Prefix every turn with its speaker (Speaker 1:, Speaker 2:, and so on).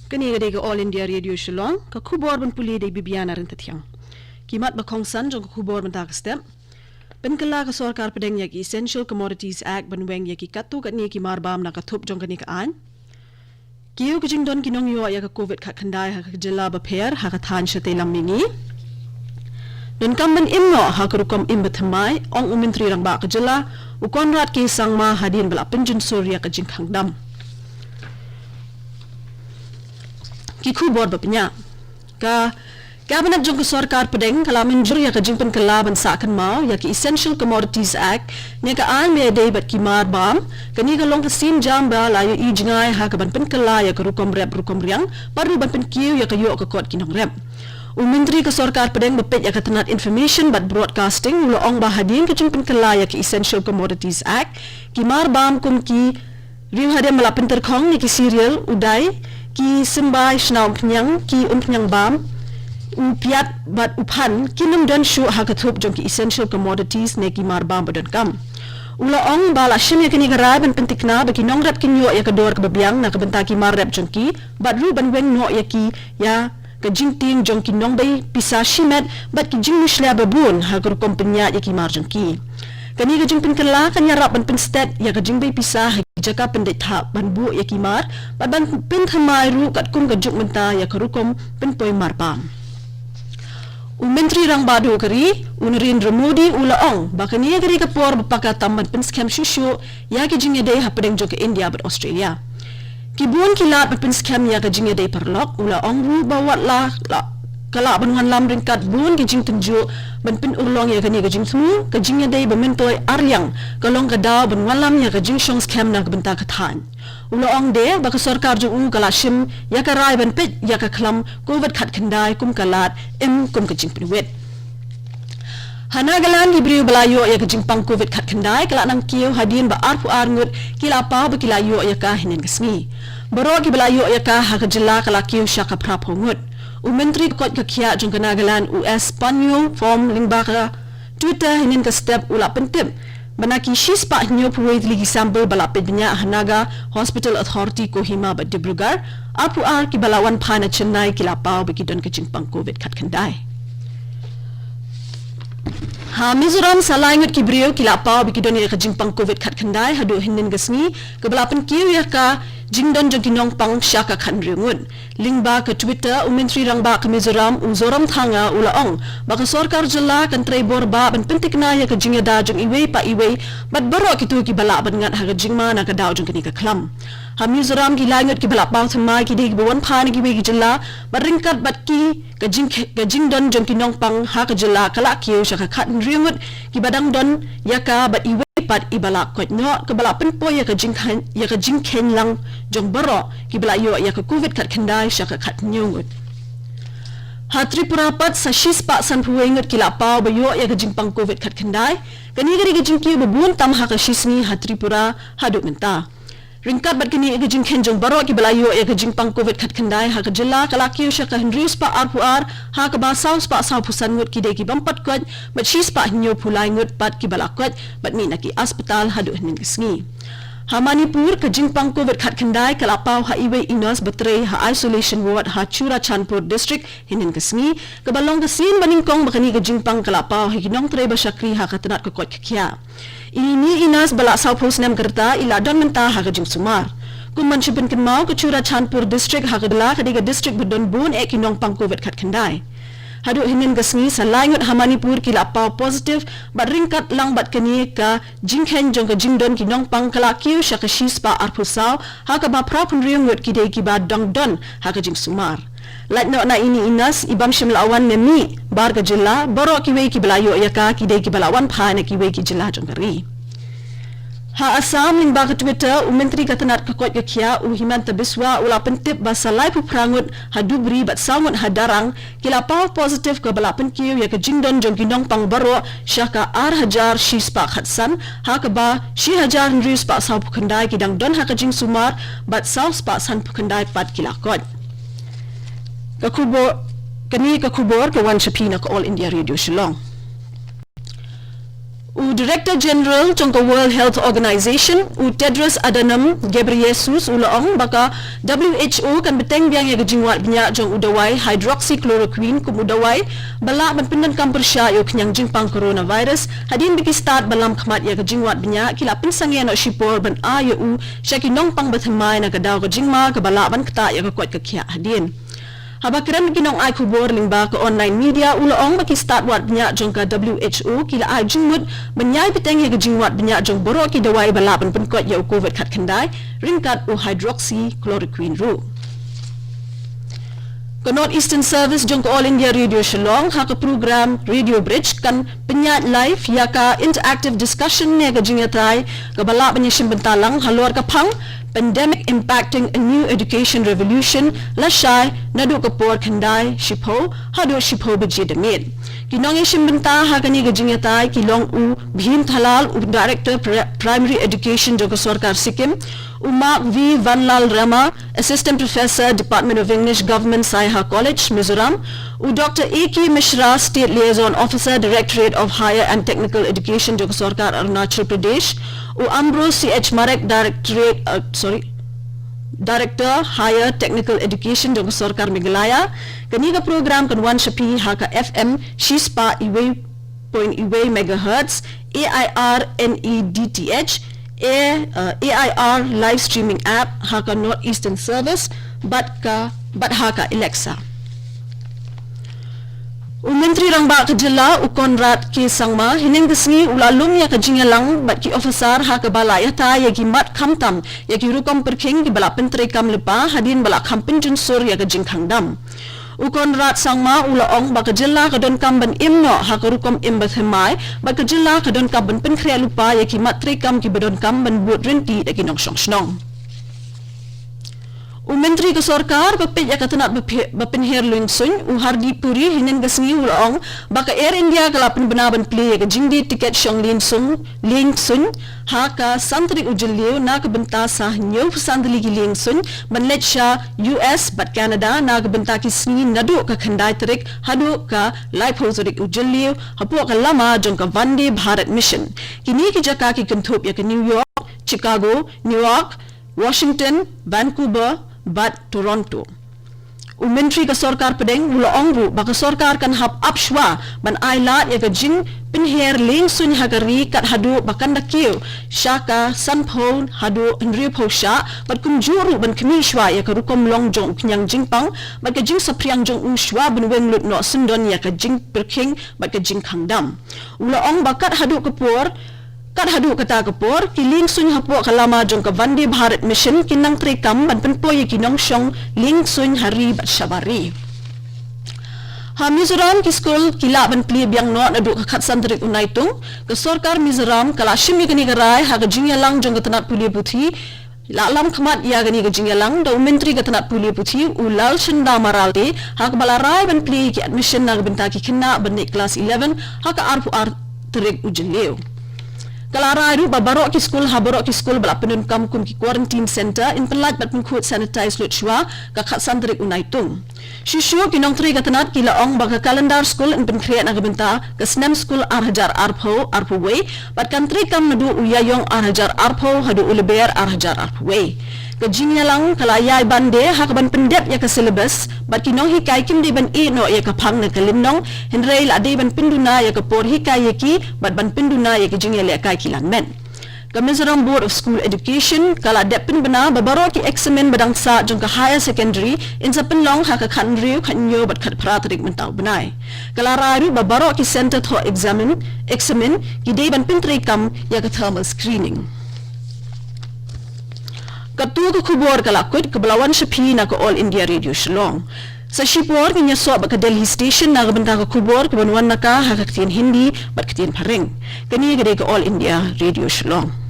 Speaker 1: Kani ga dega All India Radio Shillong ka khubor ban puli de bibiana rin tathyang. Kimat ba khongsan jong khubor ban tak step. Ben kala ka sarkar pedeng ya ki Essential Commodities Act ban weng ya ki katu ka ni ki marbam na ka thup jong kani ka an. Kiu ka jing don kinong yo ya ka COVID khat khandai ha ka jilla ba pher ha ka than shate lamingi. Don kamban imno ha ka rukom imbathamai ong umintri rang ba ka jilla u konrad ki sangma hadin bala penjun surya ka jing khangdam. Ki khubor bapnya ka cabinet jong sarkar pedeng kalamin jur ya ka jingpen kalaban sakan mau ya ki Essential Commodities Act ne ka an me dei bat ki mar bam kani ka long ka sim jam ba la yo i jingai ha ka ban pen kala ya ka rukom riang paru ban pen kiu ya ka yo ka kot kinong rep Menteri ka sarkar pedeng bepet ya ka tenat information bat broadcasting ulo ong ba hadin ka jingpen kala ya ki Essential Commodities Act ki mar bam kum ki riu hade malapin terkhong ni ki serial udai ki sembai shnau pnyang ki pnyang bam piat bat uphan kinum dan shu ha ka thup jong ki Essential Commodities ne ki mar bam bodon kam ula ong bala shim ya kini garai ban pentikna ba ki nong rap ki nyo ya ka dor ka babyang na ka benta ki mar rap jong ki bat ru ban weng no ya ki ya ka jing ting jong ki nong bai pisa shimet bat ki jing mushla babun ha ka kompenya ya ki mar jong ki kani ka jing pinkala kanya rap ban penstet ya ka jing bai pisa jaka pendek thap ban bu ya ki mar ban pen thamai ru kat kum ka juk menta ya ka rukom pen poi mar pam Menteri rang badu kari Narendra Modi ula ong bakani kari ka por bapaka tamban pen scam shushu ya ki jing dei ha pedeng jok India but Australia ki buon ki lat pen scam ya ka jing dei perlok ula ong ru bawat la kala ban wan lam ringkat buon ki jing tenju ban pen urlong ya kani ka jing thu ka jing dei bamentoi aryang kalong ka daw ban wan lam ya ka jing shong scam na ka benta ka than ulo ong de ba ka sarkar ju kala shim ya ka rai ban pet ya ka khlam covid khat khandai kum kalat kum ka jing pinwet Hanagalan gibriu balayo ya ka jing pang covid khat khandai kala nang kiu hadin ba arpu arngut kila pa ba kila yo ya ka hinin kasmi baro ki balayo ya ka ha ka jilla kala kiu shaka prap hongut Menteri kot ka kia jong kanagalan US Panyo form lingbaka Twitter hinin ka step ula pentip Banaki shispa nyo puwait ligi sample balapid niya Hanaga Hospital Authority Kohima ba Dibrugar apu ar ki balawan pa na Chennai kilapaw bikidon ka jingpang COVID katkanday. Ha Mizoram salayngot ki brio kilapaw bikidon ka jingpang COVID katkanday hadu hinin gasni kabalapan kiyo ya ka jingdon jong kinong pang syaka khanriungun lingba ka Twitter Menteri rangba ka Mizoram zoram thanga ulaong baka sarkar jilla kan trebor ba ban pentikna ya ka jingada jong iwe pa iwe bat baro kitu ki bala ban ngat ha ka jingma na ka daw jong kini ka klam ha Mizoram ki langot ki bala paw thamai ki de bon phan ki we ki jilla baringkat bat ki ka jingdon jong kinong pang ha ka jilla kala kiyo syaka khanriungut ki badang don ya ka bat iwe pat ibala kot no ke bala penpo ya ka jing ken lang jong baro ki bala yo ya ka covid kat khandai syaka khat nyungut ha Tripura pat sa shispa san puwengut kila paw ba yo ya ka jing pang covid kat khandai kani gari ka jing ki babun tam ha ka shisni ha Tripura haduk menta ringkat bat kini ka jing ken jong baro ki bala yo ya ka jing pang covid kat khandai ha ka jilla kala ki syaka hendrius pa arpuar ha ka ba saus pa saw pusan ngut ki de ki bampat kot bat shispa nyo pulai ngut pat ki bala kot bat mi naki hospital hadu hnin kisngi ha Manipur ka jingpang covid khat khandai kala paw ha iwe inos batre ha isolation ward ha Chura Chanpur district hinin kisngi ka balong ka sin baningkong bakani ka jingpang kala paw ha kinong tre ba syakri ha ka tanat ko kot kya ini inas bala saw pos nem kerta ila don menta ha ka jing sumar kumman chipen kin mau ka Chura Chanpur district ha ka bala ka diga district budon bun e kinong pang covid khat khandai hadu hinin gasni sa langot ha Manipur kila paw positive bat ringkat lang bat kani ka jingkhen jong ka jingdon kinong pang kala kiu sya ka shispa arpusaw ha ka ba prapun riungut ki de ki ba dong don ha ka jing sumar latno na ini inas ibam shimlawan ne mi bar ka jilla baro ki we ki balayo ya ka ki de ki balawan pha ne ki we ki jilla jong kari ha Assam ling ba ka Twitter Menteri ka tanat ka kot ka kya Himanta Biswa ula pentip ba salai pu prangut ha dubri bat sangut ha darang kila paw positive ka balapan kiu ya ka jingdon jong kinong pang baro syaka ar hajar shispa khatsan ha ka ba shi hajar nrius pa saw pu khandai kidang don ha ka jing sumar bat saw pa san pu khandai pat kila kot ka kubor ka wan shapina ka All India Radio Shillong Director General jongka World Health Organization Tedros Adhanom Ghebreyesus ulaong baka WHO kan beteng biang ya gejingwat bnya jong udawai hydroxychloroquine kum udawai bala penpendan kam persya yo kenyang jingpang coronavirus hadin biki start balam khmat ya gejingwat bnya kila pinsangya no shipor ban ayu syaki nong pang bathmai na gadaw gejingma ke bala ban kata ya kwat kekhya hadin Habakiran ginong ay kubor lingba ke online media ulaong baki start wat banyak jong ka WHO kila ay jingmut banyai piteng ya gejingwat banyak jong borok ki dawai balapan penkot ya COVID kat kendai ringkat hydroxychloroquine ru. Ke North Eastern Service jong ke All India Radio Shillong ha ke program Radio Bridge kan penyat live ya ka interactive discussion ne gejingatai ke balap penyishim bentalang halor ke pang pandemic impacting a new education revolution lashai nadu kapor khandai shipo hadu shipo beji demit kinong ishim benta ha kani gejingatai kilong u bhim thalal director primary education jog sarkar Sikkim Mark V. Vanlal Rama, Assistant Professor, Department of English, Government, Saiha College, Mizoram. Dr. A.K. Mishra, State Liaison Officer, Directorate of Higher and Technical Education, Jog Sarkar, Arunachal Pradesh. Ambrose C.H. Marek, Director, Higher Technical Education, Jog Sarkar, Meghalaya. Kaniga program Kanwan Shapi, Haka FM, Shispa, Iwe Megahertz, AIR, NEDTH, AIR live streaming app haka North Eastern Service bat haka Alexa. Menteri Rangba ke Jilla Konrad K Sangma hining desngi ulalum ya ke jingalang bat ki officer haka bala yata ya ki mat kamtam ya ki rukom perking ki bala pentri kam lepa hadin bala kampin junsur ya ke jingkangdam. Konrad Sangma ulaong baka Jilla ka don kam ban imno haka rukom imbathemai baka Jilla ka don kam ban penkria lupa ya ki matri kam ki badon kam ban buat renti da ki nong snong. Menteri ke Sarkar bapit ya katanat bapinher lungsun Hardi Puri hinin gasngi ulaong baka Air India kalapin benaban play ya ka jingdi tiket syong lingsun haka santri ujiliu na kabenta sah nyo sandali ki lingsun ban letsha US bat Canada na kabenta ki sngi nadu ka khandai tarik hadu ka life hozorik ujiliu hapu ka lama jong ka Vande Bharat mission kini ki jaka ki kentup ya ka New York, Chicago, New York, Washington, Vancouver bat Toronto. Menteri ke Sarkar pedeng ulaong bu baka Sarkar kan hap apshwa ban ailat ya ka jing pinher ling sun hagari kat hadu bakan dakiu syaka sanpon hadu henry posha bat kumjuru ban kemishwa ya ka rukom long jong kenyang jingpang bat ka jing sapriang jong ushwa ban weng lut no sundon ya ka jing perking bat ka jing kangdam ulaong bakat hadu kapur kat hadu kata kapur kiling sun hapo kalama jong ka Vande Bharat mission kinang trikam ban penpoy kinong syong ling sun hari bat shabari Mizoram ki skul kila ban pli biang no na du khat santrik unaitung ke Sarkar Mizoram kala shimi kani garai ha gajingyalang jong tanat puli puthi lalam khamat ya gani gajingyalang da menteri tanat puli puthi ulal chanda maralde ha balarai ban pli ki admission na benta ki khinna ban class 11 ha ka arpu trik ujleu Kalara ru babarok ki school haborok ki school bala penun kam kum ki quarantine center in pelat bat pengkut sanitize lutshwa ka khat sandrik unaitung shishu kinong tri gatanat ki laong baka calendar school in pen create na gabenta ka snam school arhajar arpo way bat country kam nadu uyayong arhajar arpo hadu uleber arhajar arpo way Kajinya lang kalayay bande hakaban pendep ya ka syllabus bat kinong hikay kim di ban no ya ka pang na kalimnong henrei la di ban pinduna ya ka por hikay yaki bat ban pinduna ya ka jinya le kay kilanmen ka Mizoram Board of School Education kala depin bana babaro ki examen badang sa jong ka higher secondary in sa penlong ha ka khanriu khanyo bat khat pratrik mentaw banai kala raru babaro ki center tho examen ki di ban pintri kam ya ka thermal screening Ketua ke kubur kalakut ke Belawan Shapi na ke All India Radio Shillong. Sa Shipor kinya so ke Delhi Station na ke benta ke kubur ke Banwan naka ha ke Hindi bat ke Paring. Kini gede ke All India Radio Shillong.